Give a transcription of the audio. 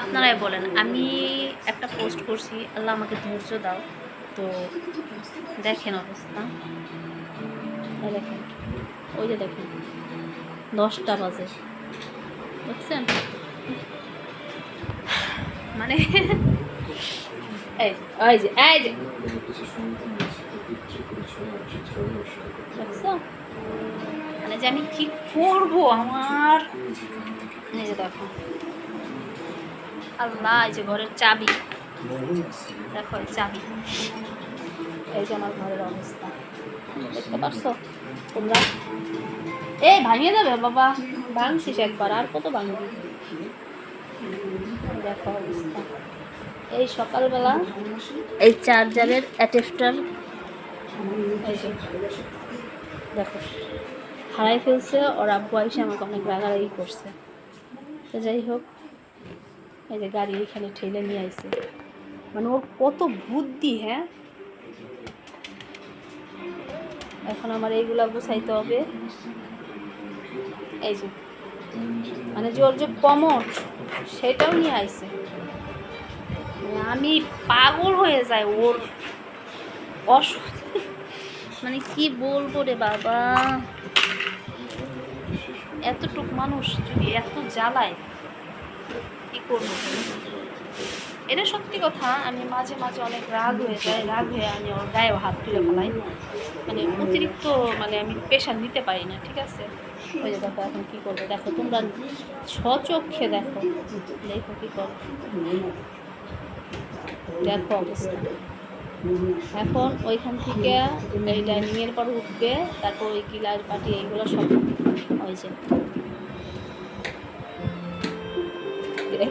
আপনারাই বলেন। আমি একটা পোস্ট করছি, আল্লাহ আমাকে ধৈর্য দাও। তো দেখেন অবস্থা, দেখেন, ওই যে দেখেন 10টা বাজে, দেখছেন? মানে এই যে এই যে এই যে দেখছো, মানে যে আমি কি করবো আমার, এই যে দেখো আল্লাহ, এই যে ঘরের চাবি, দেখো এই চাবি, এই যে আমার ঘরের অবস্থা, দেখতে পারছো তোমরা? এই ভাঙিয়ে যাবে বাবা, ভাঙছিস একবার, আর কত ভাঙবি? দেখো অবস্থা। এই সকালবেলা এই চার্জারের অ্যাডাপ্টার এই যে দেখো হারাই ফেলছে, ওর আব্বু এসে আমাকে অনেক রাগারাগি করছে। তো যাই হোক, এই যে গাড়ি এখানে ঠেলে নিয়ে আইছে, মানে ওর কত বুদ্ধি। হ্যাঁ, এখন আমার এইগুলা গুছাইতে হবে। এই যে মানে যে ওর যে কমোড সেটাও নিয়ে আইছে, মানে আমি পাগল হয়ে যাই ওর মানে কি বলবো রে বাবা, এতটুক মানুষ যদি এত জ্বালায় কি করবো? এটা সত্যি কথা। আমি মাঝে মাঝে অনেক রাগ হয়ে যায়, রাগ হয়ে আমি ওর গায়েও হাত তুলে ফেলাই, মানে অতিরিক্ত, মানে আমি প্রেশার নিতে পারি না, ঠিক আছে? ওই যে দেখো এখন কী করবো, দেখো তোমরা স্বচক্ষে দেখো, দেখো কী করো, দেখো অবস্থা। এখন ওইখান থেকে এই ডাইনিংয়ের পর উঠবে, তারপর ওই গিলাস বাটি এইগুলো সব ওই যে